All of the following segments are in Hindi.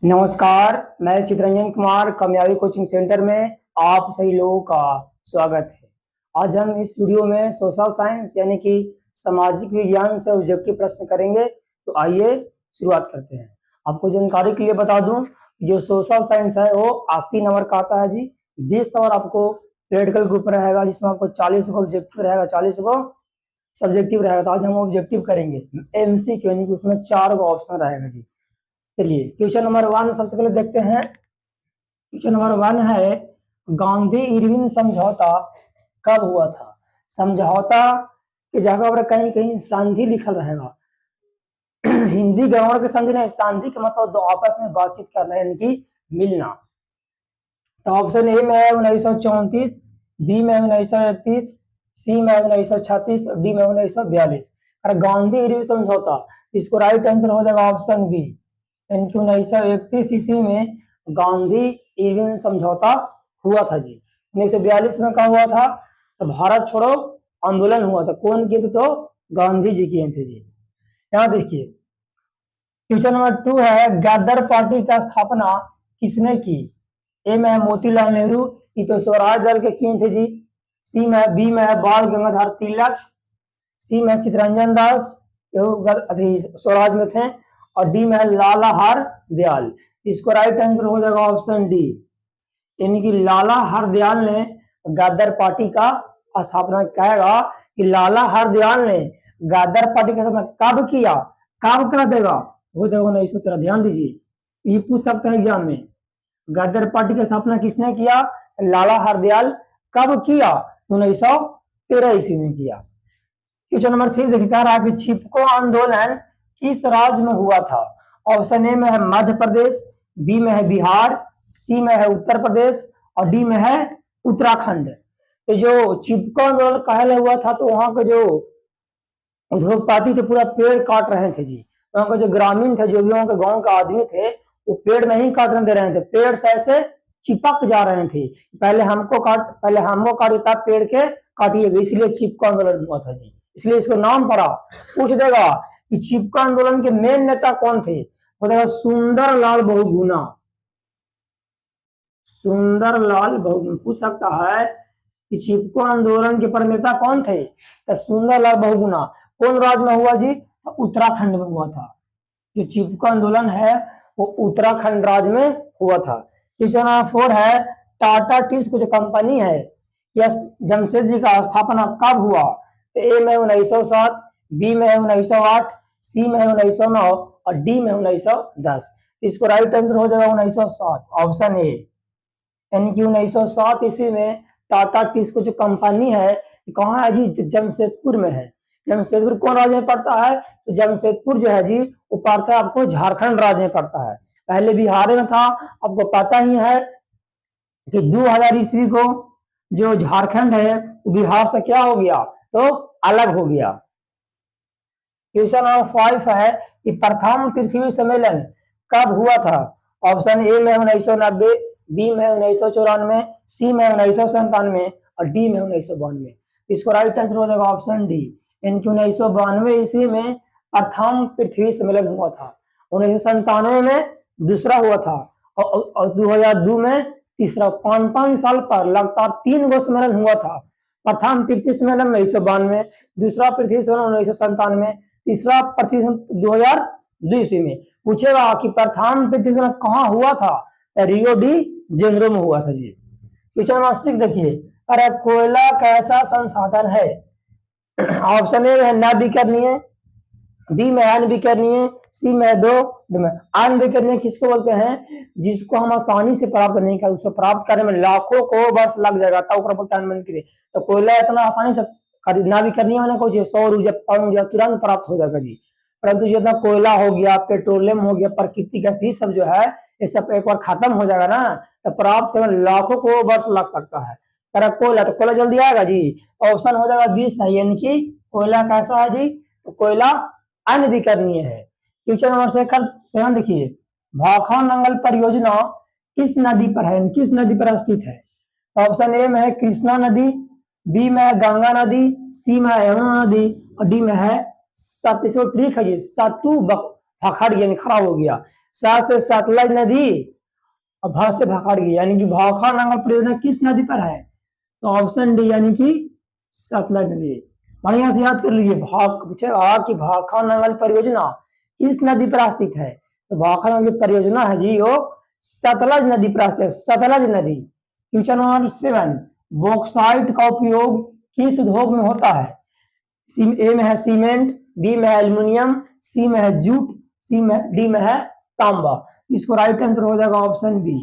नमस्कार, मैं चित्रंजन कुमार कामयाबी कोचिंग सेंटर में आप सभी लोगों का स्वागत है। आज हम इस वीडियो में सोशल साइंस यानी कि सामाजिक विज्ञान से ऑब्जेक्टिव प्रश्न करेंगे। तो आइए शुरुआत करते हैं। आपको जानकारी के लिए बता दूं, जो सोशल साइंस है वो 80 नंबर का आता है जी। 20 नंबर आपको प्रैक्टिकल ग्रुप रहेगा, जिसमें आपको 40 को ऑब्जेक्टिव रहेगा, 40 को सब्जेक्टिव रहेगा। तो आज हम ऑब्जेक्टिव करेंगे MCQ, यानी कि उसमें 4 को ऑप्शन रहेगा जी। चलिए क्वेश्चन नंबर 1 सबसे पहले देखते हैं। क्वेश्चन नंबर 1 है, गांधी इरविन समझौता कब हुआ था? समझौता की जगह पर कहीं कहीं संधि लिखल रहेगा। हिंदी ग्रामर के संधि नहीं, संधि का मतलब दो आपस में बातचीत करना यानी कि मिलना। तो ऑप्शन ए में है 1934, बी में 1931, सी में 1936 और डी में 1942। अगर गांधी इरविन समझौता, इसको राइट आंसर हो जाएगा ऑप्शन बी, यानी कि 1931 ईस्वी में गांधी इरविन समझौता हुआ था जी। 1942 में क्या हुआ था? तो भारत छोड़ो आंदोलन हुआ था। कौन किए थे? तो गांधी जी किए थे जी। यहाँ देखिए क्वेश्चन नंबर 2 है, गदर पार्टी का स्थापना किसने की? ए में है मोतीलाल नेहरू, ये तो स्वराज दल के किए थे जी। सी में है, बी में है बाल गंगाधर तिलक, सी में चितरंजन दास, स्वराज में थे, और डी में है लाला हरदयाल। इसको राइट आंसर हो जाएगा ऑप्शन डी, यानी कि लाला हरदयाल ने गदर पार्टी का स्थापना कहेगा कि लाला हरदयाल ने गदर पार्टी का स्थापना कब किया, कब कर देगा? हो जाएगा 1913। ध्यान दीजिए, ये पूछ सकता है एग्जाम में, गदर पार्टी की स्थापना किसने किया? लाला हरदयाल। कब किया? तो 1913 ईस्वी में किया। क्वेश्चन नंबर 3 देखिए, कह रहा है कि चिपको आंदोलन किस राज्य में हुआ था? ऑप्शन ए में है मध्य प्रदेश, बी में है बिहार, सी में है उत्तर प्रदेश और डी में है उत्तराखंड। तो जो चिपको आंदोलन कहला हुआ था, तो वहां के जो उद्योगपति थे पूरा पेड़ काट रहे थे जी। वहां के जो ग्रामीण थे, जो भी वहां के गांव के आदमी थे, वो पेड़ नहीं काटने दे रहे थे, पेड़ से ऐसे चिपक जा रहे थे। पहले हमको काटिए तब पेड़ के काटिएगा, इसलिए चिपको आंदोलन हुआ था जी। इसलिए इसको नाम पड़ा। पूछ देगा कि चिपको आंदोलन के मेन नेता कौन थे? बताएगा सुंदरलाल बहुगुणा। सुंदरलाल बहुगुणा पूछ सकता है कि चिपको आंदोलन के प्रणेता कौन थे? तो सुंदरलाल बहुगुणा। कौन राज्य में हुआ जी? तो उत्तराखंड में हुआ था। जो चिपको आंदोलन है वो उत्तराखंड राज्य में हुआ था। क्वेश्चन नंबर 4 है, टाटा टिस्को जो कंपनी है, यस जमशेद जी का स्थापना कब हुआ? तो ए में 1907, बी में 1908, सी में 1909 और डी में 1910। इसको राइट आंसर हो जाएगा 1907, ऑप्शन ए, यानी कि 1907 ईस्वी में टाटा टिस्को जो कंपनी है कहाँ है जी? जमशेदपुर में है। जमशेदपुर कौन राज्य में पड़ता है? तो जमशेदपुर जो है जी वो पड़ता है आपको झारखंड राज्य में पड़ता है। पहले बिहार में था। आपको पता ही है कि 2000 ईस्वी को जो झारखंड है वो बिहार से क्या हो गया? तो अलग हो गया। क्वेश्चन नंबर 5 है कि प्रथम पृथ्वी सम्मेलन कब हुआ था? ऑप्शन ए में 1990, बी में 1994, सी में 1997 और डी में 1992। इसको राइट आंसर हो जाएगा ऑप्शन डी, यानी कि 1992 ईस्वी में प्रथम पृथ्वी सम्मेलन हुआ था। 1997 में दूसरा हुआ था और 2002 में तीसरा। 5-5 साल पर लगातार 3 गो सम्मेलन हुआ था। प्रथम पृथ्वी सम्मेलन 1992, दूसरा पृथ्वी सम्मेलन 1997, तीसरा पृथ्वी 2002 ईस्वी में। पूछेगा कि प्रथम पृथ्वी सम्मेलन कहाँ हुआ था? रियो डी जेनेरो में हुआ था जी। क्वेश्चन नंबर 6 देखिए, अरे कोयला कैसा संसाधन है? ऑप्शन ए है नवीकरणीय, बी में अनवीकरणीय, सी में दो में अनवीकरणीय। किसको बोलते हैं? जिसको हम आसानी से प्राप्त नहीं कर, उसको प्राप्त करने में लाखों को वर्ष लग जाएगा, तब बोलते हैं अनवीकरणीय। तो कोयला इतना आसानी से नवीकरणीय होने को सौर ऊर्जा, पवन ऊर्जा तुरंत प्राप्त हो जाएगा जी। परंतु जितना कोयला हो गया, पेट्रोलियम हो गया, प्राकृतिक गैस, ये सब जो है ये सब एक बार खत्म हो जाएगा ना, तो प्राप्त करने लाखों को वर्ष लग सकता है। पर कोयला, तो कोयला जल्दी आएगा जी। ऑप्शन हो जाएगा 20 है, यानी कि कोयला कैसा है जी? तो कोयला अनवीकरणीय है। क्वेश्चन नंबर 7 देखिए, भाखा नंगल परियोजना किस नदी पर है, किस नदी पर स्थित है? ऑप्शन ए में है कृष्णा नदी, बी में है गंगा नदी, सी में है यमुना नदी और डी में है ट्रिक है जी सतु भाखड़, यानी खराब हो गया। सा से सतलज नदी और भा से भाखड़गी, यानी कि भाखड़ नंगल परियोजना किस नदी पर है? तो ऑप्शन डी यानी कि सतलज नदी। बढ़िया से याद कर लीजिए, पूछेगा कि भाखड़ नंगल परियोजना किस नदी पर स्थित है? तो भाखड़ नंगल परियोजना है जी वो सतलज नदी पर स्थित है, सतलज नदी। क्वेश्चन नंबर 7, बॉक्साइट का उपयोग किस उद्योग में होता है? ए में है सीमेंट, बी में है एल्युमिनियम, सी में है जूट, डी में है तांबा। इसको राइट आंसर हो जाएगा ऑप्शन बी,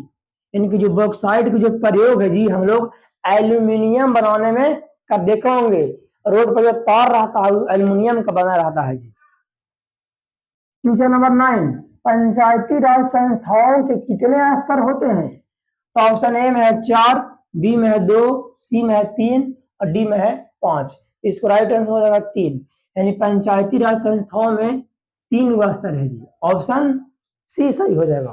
यानी कि जो बॉक्साइट का जो प्रयोग है जी हम लोग एल्युमिनियम बनाने में कर देखे होंगे, रोड पर जो तार रहता है एल्युमिनियम का बना रहता है जी। क्वेश्चन नंबर 9, पंचायती राज संस्थाओं के कितने स्तर होते हैं? तो ऑप्शन ए में है 4, बी में है 2, सी में है 3 और डी में है 5। इसको राइट आंसर हो जाएगा 3, यानी पंचायती राज संस्थाओं में 3 स्तर है जी, ऑप्शन सी सही हो जाएगा।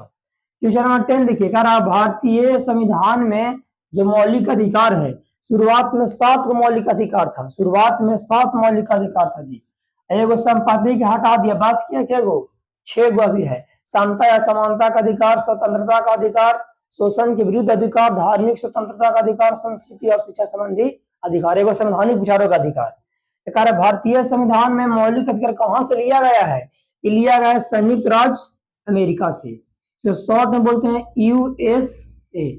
क्वेश्चन नंबर 10 देखिए, कह रहा भारतीय संविधान में जो मौलिक अधिकार है, शुरुआत में 7 मौलिक अधिकार था, शुरुआत में 7 मौलिक अधिकार था जी। एगो संपत्ति के हटा दिया, बस किया क्या गो 6 गो अभी है। समता या समानता का अधिकार, स्वतंत्रता का अधिकार, शोषण के विरुद्ध अधिकार, धार्मिक स्वतंत्रता का अधिकार, संस्कृति और शिक्षा संबंधी अधिकार, एगो संवैधानिक विचारों का अधिकार। भारतीय संविधान में मौलिक अधिकार कहां से लिया गया है? ये लिया गया है संयुक्त राज्य अमेरिका से, जो शॉर्ट में बोलते हैं यूएसए।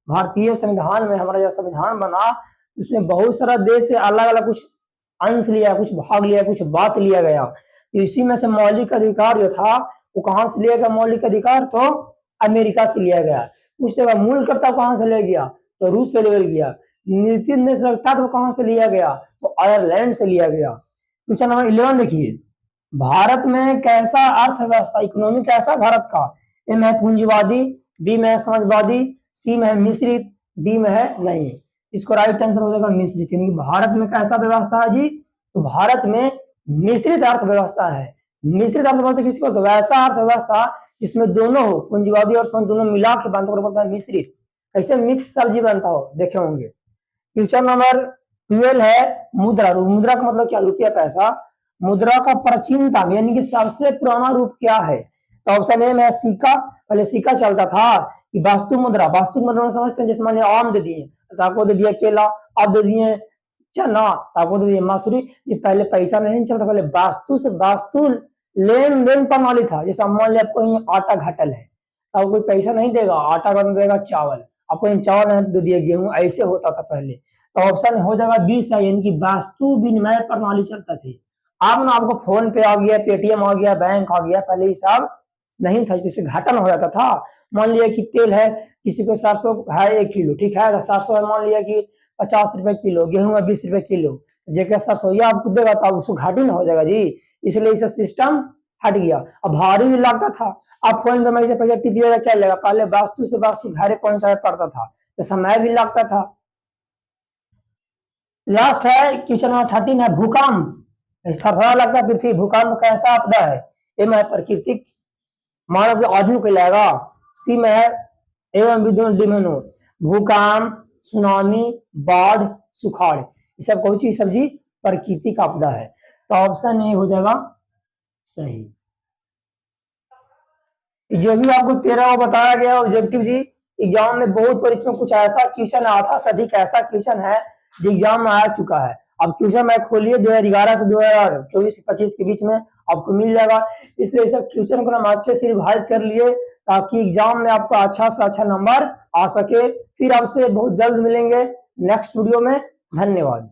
भारतीय संविधान में हमारा जो संविधान बना उसमें बहुत सारा देश से अलग अलग कुछ अंश लिया, कुछ भाग लिया, कुछ बात लिया गया। इसी में से मौलिक अधिकार जो था वो कहां से लिया गया? मौलिक अधिकार तो अमेरिका से लिया गया। उस जगह मूल कर्ता कहां से लिया गया? तो रूस से लिया गया। नीति निर्देशक तत्व कहां से लिया गया? तो आयरलैंड से लिया गया। क्वेश्चन नंबर 11 देखिए, भारत में कैसा अर्थव्यवस्था, इकोनॉमी कैसा भारत का? ए में पूंजीवादी, बी में समाजवादी, सी में मिश्रित, डी में है नहीं। इसको राइट आंसर हो जाएगा मिश्रित, यानी भारत में कैसा व्यवस्था है जी? तो भारत में मिश्रित अर्थव्यवस्था है। मिश्रित अर्थव्यवस्था किसको? तो वैसा अर्थव्यवस्था जिसमें दोनों हो, पूंजीवादी और दोनों मिला के बनता है मिश्रित। कैसे मिक्स सब्जी बनता हो देखे होंगे। क्वेश्चन नंबर 12 है मुद्रा। मुद्रा का मतलब क्या? रुपया पैसा। मुद्रा का प्राचीनतम यानी कि सबसे पुराना रूप क्या है? तो ऑप्शन ए में सिक्का, पहले सिक्का चलता था कि वास्तु मुद्रा। वास्तु मुद्रा में समझते हैं जैसे मान आम दे दिए तो आपको दे दिया केला, अब दे दिए चना तो आपको दे दिए मसूरी। ये पहले पैसा नहीं चलता, पहले वास्तु से वास्तु लेन देन प्रणाली था। जैसे मान लिया आपको आटा घटल है तो आपको कोई पैसा नहीं देगा, आटा बन देगा चावल, आपको चावल नहीं दे दिया गेहूं, ऐसे होता था पहले। तो ऑप्शन हो जाएगा 20 है, यानी कि वास्तु विनिमय प्रणाली चलता थी। अब ना आपको फोन पे आ गया, पेटीएम आ गया, बैंक आ गया, पहले ही सब नहीं था, जैसे घटन हो जाता था। मान लिया कि तेल है, किसी को 700 है 1 किलो, ठीक है 700 है, मान लिया कि 50 रुपए किलो, गेहूं है 20 रुपए किलो, जेकर 700 आपको देगा तो उसको घाटी ना हो जाएगा जी, इसलिए सब सिस्टम हट गया। अब भारी भी लगता था, अब फोन पे मैसे पैसा टिपिएगा चल जाएगा, पहले वास्तु से वास्तु घर पहुंचाया पड़ता था तो समय भी लगता था। लास्ट है क्वेश्चन नंबर 13 है भूकंप। थरथरा लगता पृथ्वी, भूकंप कैसा आपदा है? ए में प्राकृतिक, मानव आदमी को लाएगा, सी में है एवं विद्युत डिमनो, भूकंप, सुनामी, बाढ़, सुखाड़, ये सब कौन सी सब्जी? प्राकृतिक आपदा है। तो ऑप्शन ए हो जाएगा सही। जो भी आपको 13 बताया गया ऑब्जेक्टिव जी, एग्जाम में बहुत बार इसमें कुछ ऐसा क्वेश्चन आधा से अधिक ऐसा क्वेश्चन है जो एग्जाम में आ चुका है। अब क्वेश्चन मैं खोलिए 2011 से 2024-25 के बीच में आपको मिल जाएगा, इसलिए सब क्वेश्चन को हम अच्छे से रिवाइज कर लिए ताकि एग्जाम में आपका अच्छा से अच्छा नंबर आ सके। फिर आपसे बहुत जल्द मिलेंगे नेक्स्ट वीडियो में। धन्यवाद।